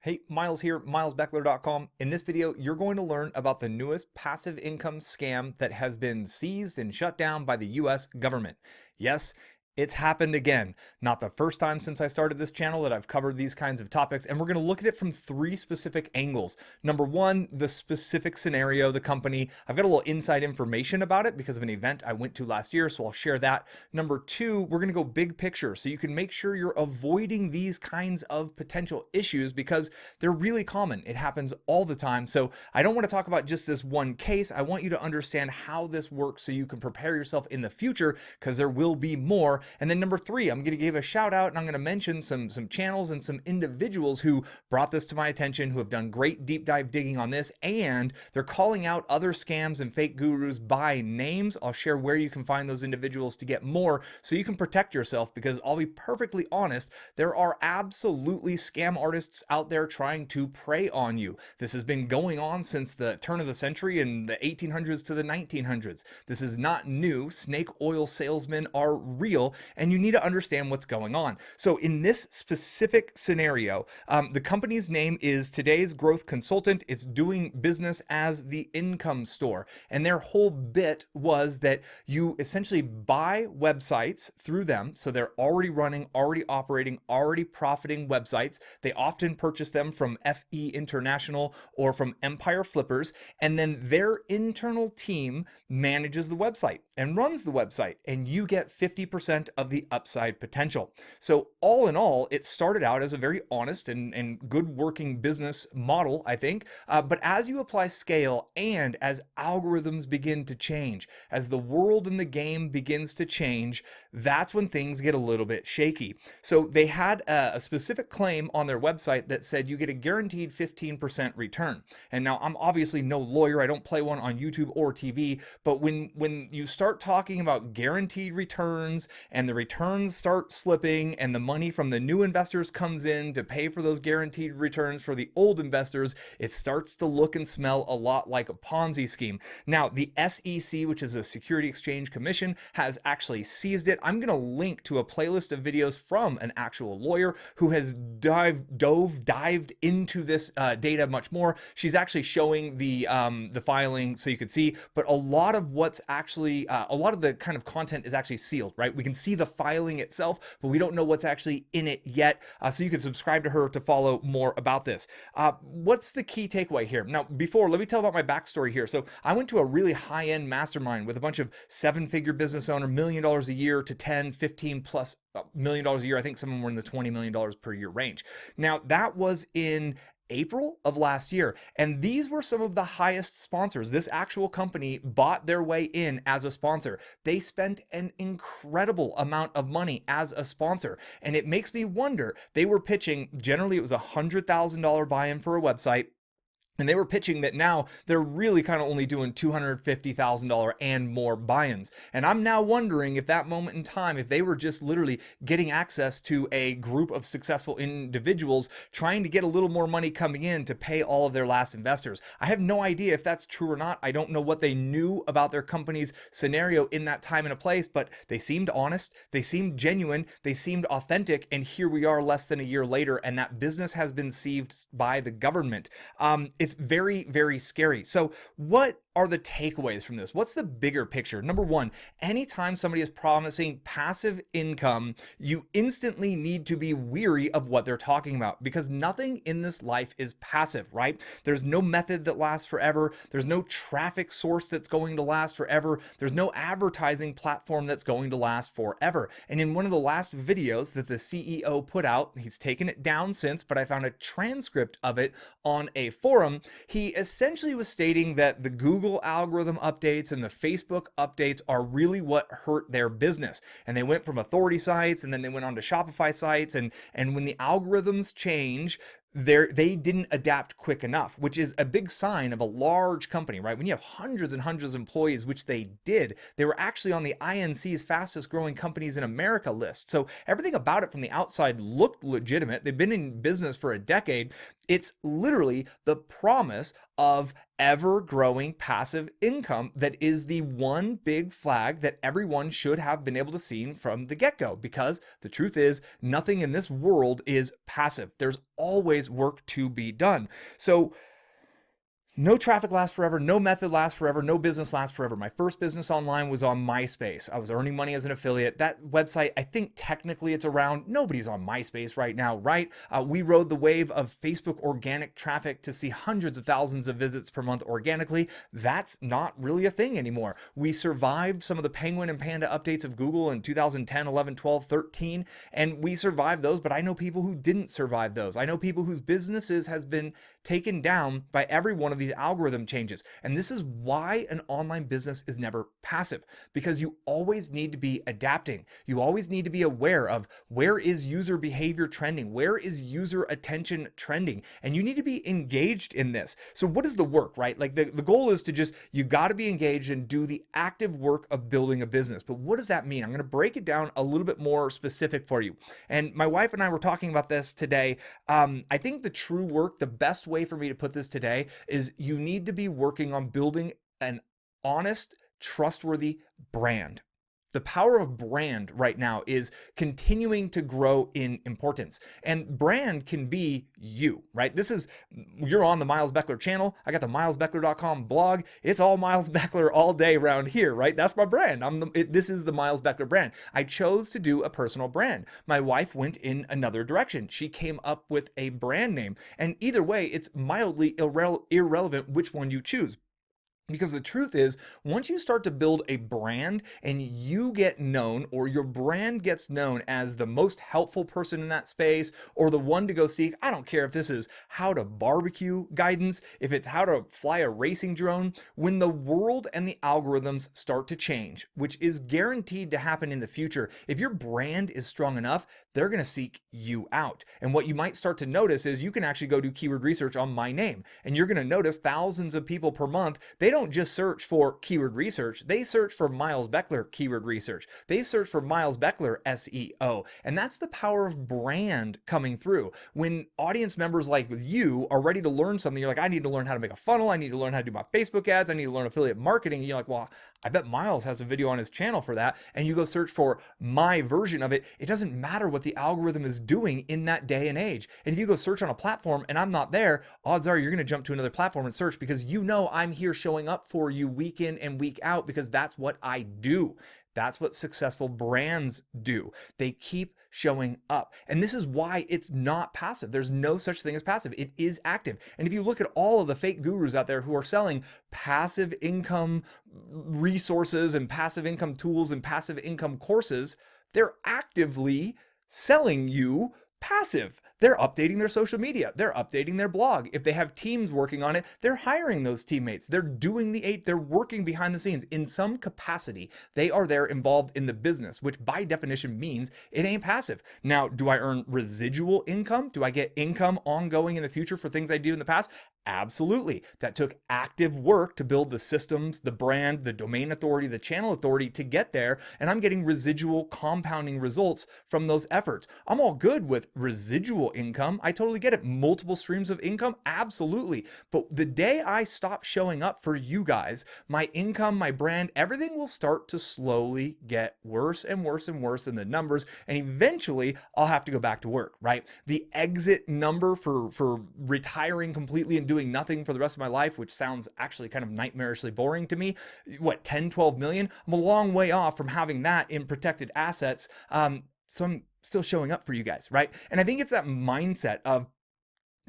Hey, Miles here, milesbeckler.com. In this video, you're going to learn about the newest passive income scam that has been seized and shut down by the US government. Yes, it's happened again. Not the first time since I started this channel that I've covered these kinds of topics, and we're going to look at it from three specific angles. Number one, the specific scenario, the company. I've got a little inside information about it because of an event I went to last year, so I'll share that. Number two, we're going to go big picture so you can make sure you're avoiding these kinds of potential issues because they're really common. It happens all the time. So I don't want to talk about just this one case. I want you to understand how this works so you can prepare yourself in the future because there will be more. And then number three, I'm going to give a shout out and I'm going to mention some channels and some individuals who brought this to my attention, who have done great deep dive digging on this, and they're calling out other scams and fake gurus by names. I'll share where you can find those individuals to get more so you can protect yourself, because I'll be perfectly honest, there are absolutely scam artists out there trying to prey on you. This has been going on since the turn of the century in the 1800s to the 1900s. This is not new. Snake oil salesmen are real, and you need to understand what's going on. So in this specific scenario, the company's name is Today's Growth Consultant. It's doing business as the income store, and their whole bit was that you essentially buy websites through them. So they're already running, already operating, already profiting websites. They often purchase them from FE International or from Empire Flippers, and then their internal team manages the website and runs the website, and you get 50% of the upside potential. So all in all, it started out as a very honest and good working business model, I think. But as you apply scale and as algorithms begin to change, as the world and the game begins to change, that's when things get a little bit shaky. So they had a specific claim on their website that said you get a guaranteed 15% return. And now I'm obviously no lawyer. I don't play one on YouTube or TV, but when you start talking about guaranteed returns and the returns start slipping and the money from the new investors comes in to pay for those guaranteed returns for the old investors, it starts to look and smell a lot like a Ponzi scheme. Now, the SEC, which is the Security Exchange Commission, has actually seized it. I'm going to link to a playlist of videos from an actual lawyer who has dived into this data much more. She's actually showing the filing so you could see, but a lot of what's actually, a lot of the kind of content is actually sealed, right? We can see the filing itself, but we don't know what's actually in it yet. So you can subscribe to her to follow more about this. What's the key takeaway here? Now, let me tell about my backstory here. So I went to a really high-end mastermind with a bunch of seven-figure business owner, $1 million a year to 10, 15 plus $1 million a year. I think some of them were in the $20 million per year range. Now, that was in April of last year. And these were some of the highest sponsors. This actual company bought their way in as a sponsor. They spent an incredible amount of money as a sponsor. And it makes me wonder, they were pitching, generally it was $100,000 buy-in for a website. And they were pitching that now they're really kind of only doing $250,000 and more buy-ins. And I'm now wondering if that moment in time, if they were just literally getting access to a group of successful individuals trying to get a little more money coming in to pay all of their last investors. I have no idea if that's true or not. I don't know what they knew about their company's scenario in that time and a place, but they seemed honest, they seemed genuine, they seemed authentic, and here we are less than a year later, and that business has been seized by the government. It's very, very scary. So what are the takeaways from this? What's the bigger picture? Number one, anytime somebody is promising passive income, you instantly need to be weary of what they're talking about, because nothing in this life is passive, right? There's no method that lasts forever. There's no traffic source that's going to last forever. There's no advertising platform that's going to last forever. And in one of the last videos that the CEO put out, he's taken it down since, but I found a transcript of it on a forum. He essentially was stating that the Google algorithm updates and the Facebook updates are really what hurt their business. And they went from authority sites and then they went on to Shopify sites. And when the algorithms change, they didn't adapt quick enough, which is a big sign of a large company, right? When you have hundreds and hundreds of employees, which they did, they were actually on the INC's fastest growing companies in America list. So everything about it from the outside looked legitimate. They've been in business for a decade. It's literally the promise of ever growing passive income that is the one big flag that everyone should have been able to see from the get-go, because the truth is nothing in this world is passive. There's always always work to be done. So no traffic lasts forever. No method lasts forever. No business lasts forever. My first business online was on MySpace. I was earning money as an affiliate. That website, I think technically it's around. Nobody's on MySpace right now, right? We rode the wave of Facebook organic traffic to see hundreds of thousands of visits per month organically. That's not really a thing anymore. We survived some of the penguin and panda updates of Google in 2010, 11, 12, 13, and we survived those, but I know people who didn't survive those. I know people whose businesses has been taken down by every one of these algorithm changes. And this is why an online business is never passive, because you always need to be adapting. You always need to be aware of where is user behavior trending? Where is user attention trending? And you need to be engaged in this. So what is the work, right? Like the goal is to just, you got to be engaged and do the active work of building a business. But what does that mean? I'm going to break it down a little bit more specific for you. And my wife and I were talking about this today. I think the true work, the best way for me to put this today is you need to be working on building an honest, trustworthy brand. The power of brand right now is continuing to grow in importance. And brand can be you, right? You're on the Miles Beckler channel. I got the milesbeckler.com blog. It's all Miles Beckler all day around here, right? That's my brand. This is the Miles Beckler brand. I chose to do a personal brand. My wife went in another direction. She came up with a brand name. And either way, it's mildly irrelevant which one you choose. Because the truth is, once you start to build a brand and you get known, or your brand gets known as the most helpful person in that space, or the one to go seek, I don't care if this is how to barbecue guidance, if it's how to fly a racing drone, when the world and the algorithms start to change, which is guaranteed to happen in the future, if your brand is strong enough, they're going to seek you out. And what you might start to notice is you can actually go do keyword research on my name, and you're going to notice thousands of people per month, they don't just search for keyword research, they search for Miles Beckler keyword research. They search for Miles Beckler SEO. And that's the power of brand coming through. When audience members like you are ready to learn something, you're like, I need to learn how to make a funnel, I need to learn how to do my Facebook ads, I need to learn affiliate marketing. And you're like, well, I bet Miles has a video on his channel for that. And you go search for my version of it. It doesn't matter what the algorithm is doing in that day and age. And if you go search on a platform and I'm not there, odds are you're going to jump to another platform and search, because you know I'm here showing up for you week in and week out, because that's what I do. That's what successful brands do. They keep showing up. And this is why it's not passive. There's no such thing as passive. It is active. And if you look at all of the fake gurus out there who are selling passive income resources and passive income tools and passive income courses, they're actively selling you passive. They're updating their social media. They're updating their blog. If they have teams working on it, they're hiring those teammates. They're they're working behind the scenes in some capacity. They are there involved in the business, which by definition means it ain't passive. Now, do I earn residual income? Do I get income ongoing in the future for things I do in the past? Absolutely. That took active work to build the systems, the brand, the domain authority, the channel authority to get there. And I'm getting residual compounding results from those efforts. I'm all good with residual income. I totally get it. Multiple streams of income. Absolutely. But the day I stop showing up for you guys, my income, my brand, everything will start to slowly get worse and worse and worse in the numbers. And eventually I'll have to go back to work, right? The exit number for retiring completely and doing nothing for the rest of my life, which sounds actually kind of nightmarishly boring to me, what, 10, 12 million? I'm a long way off from having that in protected assets. So I'm still showing up for you guys, right? And I think it's that mindset of,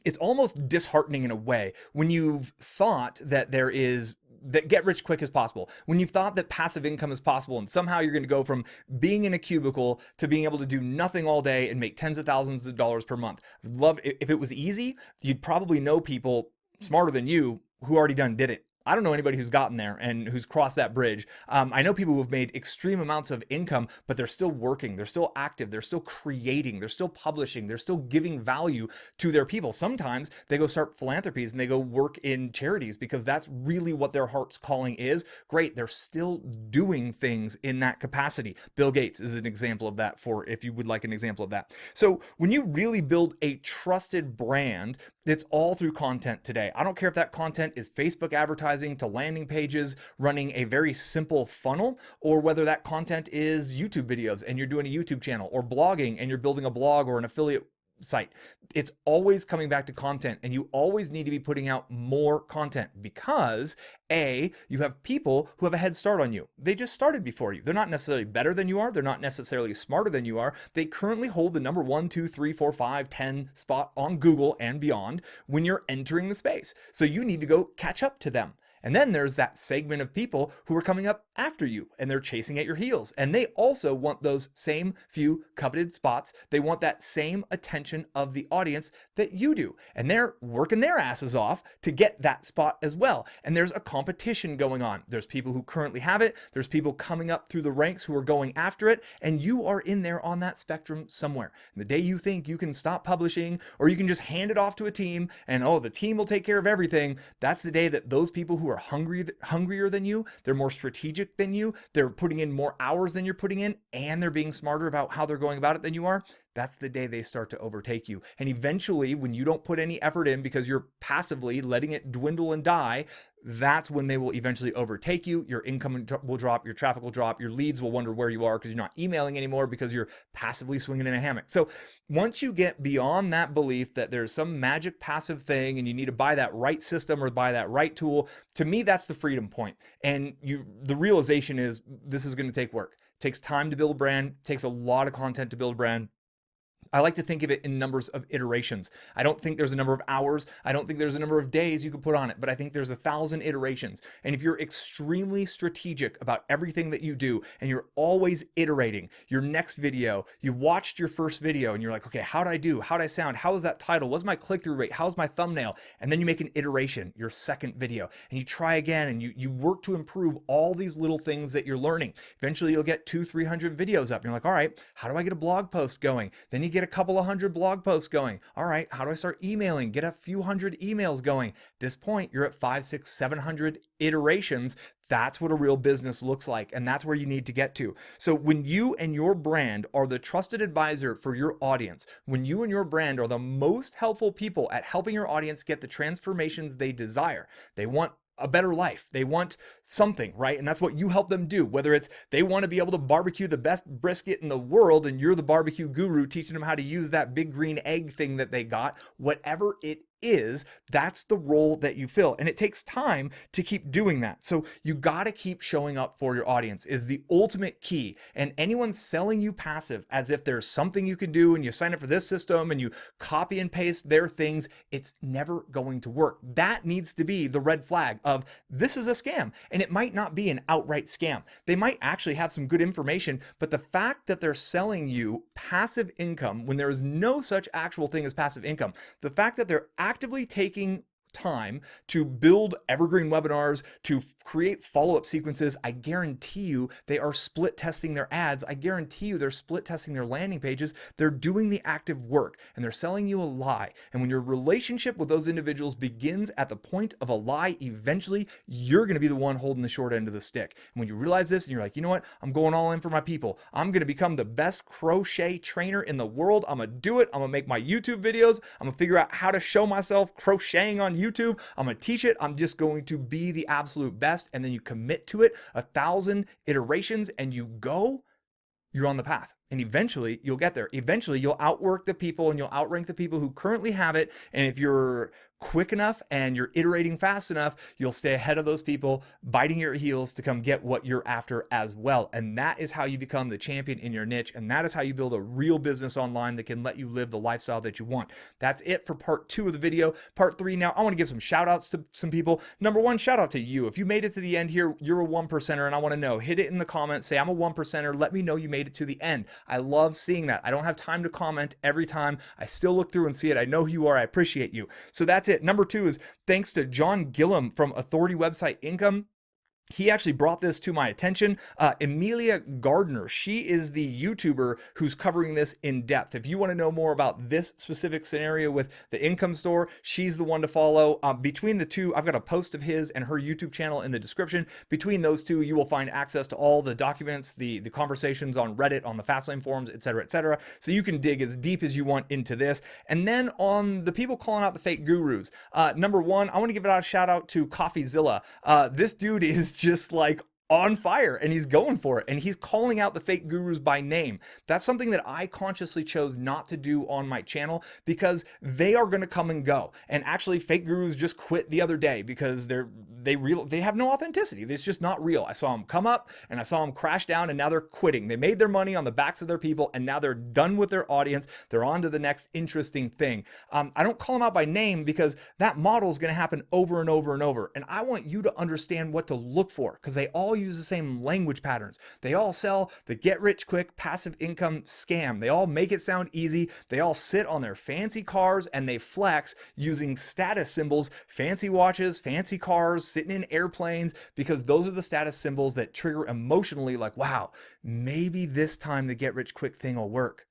it's almost disheartening in a way when you've thought that that get rich quick is possible. When you've thought that passive income is possible and somehow you're going to go from being in a cubicle to being able to do nothing all day and make tens of thousands of dollars per month. If it was easy, you'd probably know people smarter than you who already did it. I don't know anybody who's gotten there and who's crossed that bridge. I know people who have made extreme amounts of income, but they're still working, they're still active, they're still creating, they're still publishing, they're still giving value to their people. Sometimes they go start philanthropies and they go work in charities because that's really what their heart's calling is. Great, they're still doing things in that capacity. Bill Gates is an example of that, for if you would like an example of that. So when you really build a trusted brand, it's all through content today. I don't care if that content is Facebook advertising to landing pages, running a very simple funnel, or whether that content is YouTube videos and you're doing a YouTube channel, or blogging and you're building a blog or an affiliate site. It's always coming back to content, and you always need to be putting out more content because you have people who have a head start on you. They just started before you. They're not necessarily better than you are. They're not necessarily smarter than you are. They currently hold the number 1, 2, 3, 4, 5, 10 spot on Google and beyond when you're entering the space. So you need to go catch up to them. And then there's that segment of people who are coming up after you and they're chasing at your heels. And they also want those same few coveted spots. They want that same attention of the audience that you do. And they're working their asses off to get that spot as well. And there's a competition going on. There's people who currently have it. There's people coming up through the ranks who are going after it. And you are in there on that spectrum somewhere. And the day you think you can stop publishing or you can just hand it off to a team and, oh, the team will take care of everything, that's the day that those people who are hungrier than you, they're more strategic than you, they're putting in more hours than you're putting in, and they're being smarter about how they're going about it than you are, that's the day they start to overtake you. And eventually, when you don't put any effort in because you're passively letting it dwindle and die, that's when they will eventually overtake you. Your income will drop, your traffic will drop, your leads will wonder where you are because you're not emailing anymore because you're passively swinging in a hammock. So once you get beyond that belief that there's some magic passive thing and you need to buy that right system or buy that right tool, to me, that's the freedom point. And the realization is this is going to take work. It takes time to build a brand, it takes a lot of content to build a brand. I like to think of it in numbers of iterations. I don't think there's a number of hours. I don't think there's a number of days you could put on it, but I think there's 1,000 iterations. And if you're extremely strategic about everything that you do and you're always iterating, your next video, you watched your first video and you're like, okay, how'd I do? How'd I sound? How was that title? What's my click-through rate? How's my thumbnail? And then you make an iteration, your second video, and you try again and you work to improve all these little things that you're learning. Eventually you'll get 200-300 videos up. And you're like, all right, how do I get a blog post going? Then you get a couple of hundred blog posts going. All right, how do I start emailing? Get a few hundred emails going. At this point, you're at 500, 600, 700 iterations. That's what a real business looks like. And that's where you need to get to. So when you and your brand are the trusted advisor for your audience, when you and your brand are the most helpful people at helping your audience get the transformations they desire, they want a better life. They want something, right? And that's what you help them do. Whether it's they want to be able to barbecue the best brisket in the world and you're the barbecue guru teaching them how to use that big green egg thing that they got, whatever it is, that's the role that you fill. And it takes time to keep doing that. So you got to keep showing up for your audience is the ultimate key. And anyone selling you passive as if there's something you can do and you sign up for this system and you copy and paste their things, it's never going to work. That needs to be the red flag of this is a scam. And it might not be an outright scam. They might actually have some good information, but the fact that they're selling you passive income when there is no such actual thing as passive income, the fact that they're actively taking time to build evergreen webinars, to create follow-up sequences, I guarantee you they are split testing their ads. I guarantee you they're split testing their landing pages. They're doing the active work and they're selling you a lie. And when your relationship with those individuals begins at the point of a lie, eventually you're going to be the one holding the short end of the stick. And when you realize this and you're like, you know what? I'm going all in for my people. I'm going to become the best crochet trainer in the world. I'm going to do it. I'm going to make my YouTube videos. I'm going to figure out how to show myself crocheting on YouTube. I'm going to teach it. I'm just going to be the absolute best. And then you commit to it 1,000 iterations and you go, you're on the path. And eventually you'll get there. Eventually you'll outwork the people and you'll outrank the people who currently have it. And if you're quick enough and you're iterating fast enough, you'll stay ahead of those people, biting your heels to come get what you're after as well. And that is how you become the champion in your niche. And that is how you build a real business online that can let you live the lifestyle that you want. That's it for part 2 of the video. Part 3 now, I want to give some shout outs to some people. Number 1, shout out to you. If you made it to the end here, you're a 1%er and I want to know, hit it in the comments, say I'm a 1%er. Let me know you made it to the end. I love seeing that. I don't have time to comment every time. I still look through and see it. I know who you are. I appreciate you. So that's it. Number 2 is thanks to John Gillum from Authority Website Income. He actually brought this to my attention. Emilia Gardner, she is the YouTuber who's covering this in depth. If you want to know more about this specific scenario with the income store, she's the one to follow. Between the two, I've got a post of his and her YouTube channel in the description. Between those two, you will find access to all the documents, the conversations on Reddit, on the Fastlane forums, etc., etc. So you can dig as deep as you want into this. And then on the people calling out the fake gurus, number 1, I want to give a shout out to CoffeeZilla. This dude is just like on fire and he's going for it and he's calling out the fake gurus by name. That's something that I consciously chose not to do on my channel because they are going to come and go. And actually fake gurus just quit the other day because they have no authenticity. It's just not real. I saw them come up and I saw them crash down and now they're quitting. They made their money on the backs of their people and now they're done with their audience. They're on to the next interesting thing. I don't call them out by name because that model is going to happen over and over and over. And I want you to understand what to look for because they all use the same language patterns. They all sell the get rich quick passive income scam. They all make it sound easy. They all sit on their fancy cars and they flex using status symbols, fancy watches, fancy cars, sitting in airplanes, because those are the status symbols that trigger emotionally like, wow, maybe this time the get rich quick thing will work.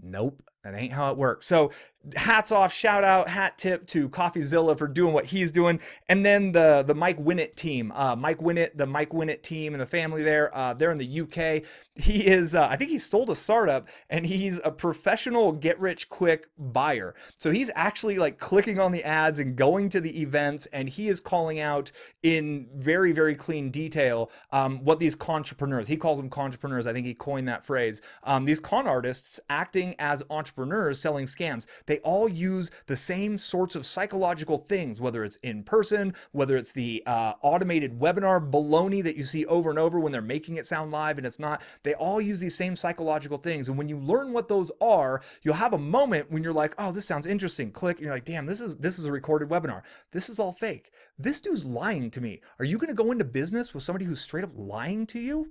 Nope, that ain't how it works. So hats off, shout out, hat tip to CoffeeZilla for doing what he's doing. And then the Mike Winnett team, the Mike Winnett team and the family there, they're in the UK. He is, I think he sold a startup and he's a professional get rich quick buyer. So he's actually like clicking on the ads and going to the events and he is calling out in very, very clean detail what these entrepreneurs, he calls them entrepreneurs, I think he coined that phrase, these con artists acting as entrepreneurs selling scams. They all use the same sorts of psychological things, whether it's in person, whether it's the automated webinar baloney that you see over and over when they're making it sound live and it's not. They all use these same psychological things. And when you learn what those are, you'll have a moment when you're like, oh, this sounds interesting. Click. And you're like, damn, this is a recorded webinar. This is all fake. This dude's lying to me. Are you going to go into business with somebody who's straight up lying to you?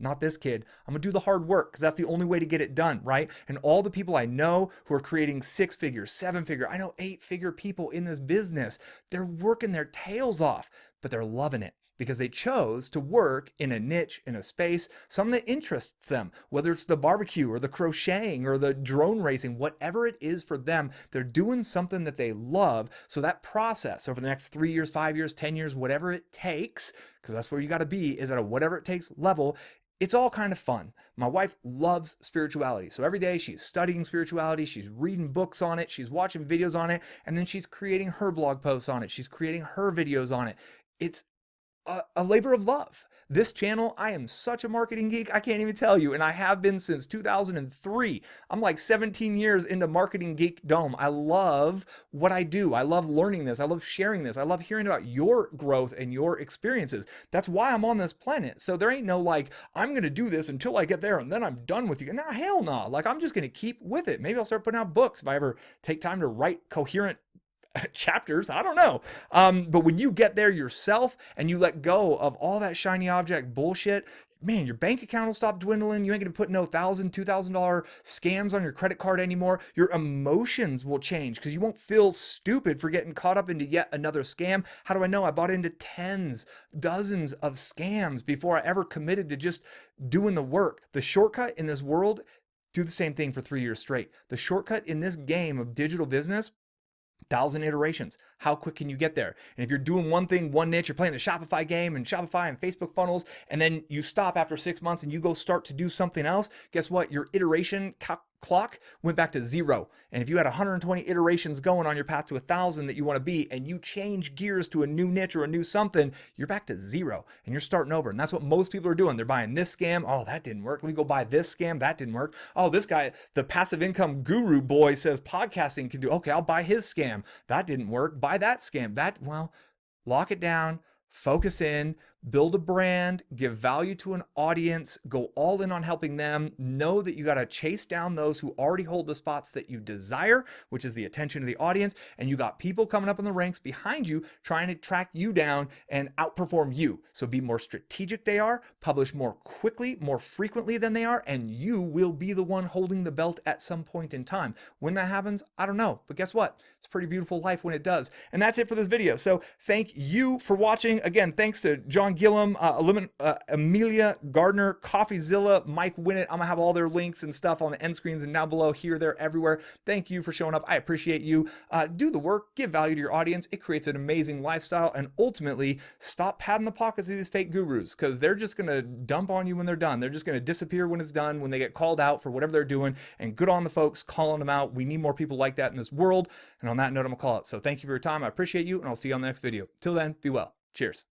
Not this kid. I'm gonna do the hard work because that's the only way to get it done, right? And all the people I know who are creating 6-figure, 7-figure, I know 8-figure people in this business, they're working their tails off, but they're loving it because they chose to work in a niche, in a space, something that interests them, whether it's the barbecue or the crocheting or the drone racing, whatever it is for them, they're doing something that they love. So that process over the next 3 years, 5 years, 10 years, whatever it takes, because that's where you got to be, is at a whatever it takes level. It's all kind of fun. My wife loves spirituality. So every day she's studying spirituality, she's reading books on it, she's watching videos on it, and then she's creating her blog posts on it. She's creating her videos on it. It's a labor of love. This channel, I am such a marketing geek, I can't even tell you, and I have been since 2003. I'm like 17 years into marketing geekdom. I love what I do. I love learning this. I love sharing this. I love hearing about your growth and your experiences. That's why I'm on this planet. So there ain't no like, I'm going to do this until I get there and then I'm done with you. Nah, hell no. Like I'm just going to keep with it. Maybe I'll start putting out books if I ever take time to write coherent chapters. I don't know. But when you get there yourself and you let go of all that shiny object bullshit, man, your bank account will stop dwindling. You ain't gonna put no $1,000, $2,000 scams on your credit card anymore. Your emotions will change because you won't feel stupid for getting caught up into yet another scam. How do I know? I bought into tens, dozens of scams before I ever committed to just doing the work. The shortcut in this world, do the same thing for 3 years straight. The shortcut in this game of digital business, 1,000 iterations. How quick can you get there? And if you're doing one thing, one niche, you're playing the Shopify game and Shopify and Facebook funnels, and then you stop after 6 months and you go start to do something else, guess what? Your iteration clock went back to 0. And if you had 120 iterations going on your path to 1,000 that you want to be, and you change gears to a new niche or a new something, you're back to 0 and you're starting over. And that's what most people are doing. They're buying this scam. Oh, that didn't work. Let me go buy this scam. That didn't work. Oh, this guy, the passive income guru boy says podcasting can do. Okay, I'll buy his scam. That didn't work. Buy that scam. Well, lock it down, focus in, build a brand, give value to an audience, go all in on helping them. Know that you got to chase down those who already hold the spots that you desire, which is the attention of the audience. And you got people coming up in the ranks behind you trying to track you down and outperform you. So be more strategic they are, publish more quickly, more frequently than they are, and you will be the one holding the belt at some point in time. When that happens, I don't know. But guess what? It's a pretty beautiful life when it does. And that's it for this video. So thank you for watching. Again, thanks to John Gillum, Amelia Gardner, CoffeeZilla, Mike Winnett. I'm gonna have all their links and stuff on the end screens and down below, here, there, everywhere. Thank you for showing up. I appreciate you. Do the work, give value to your audience. It creates an amazing lifestyle, and ultimately stop padding the pockets of these fake gurus, because they're just gonna dump on you when they're done. They're just gonna disappear when it's done, when they get called out for whatever they're doing. And good on the folks calling them out. We need more people like that in this world. And on that note, I'm gonna call it. So thank you for your time. I appreciate you, and I'll see you on the next video. Till then, be well. Cheers.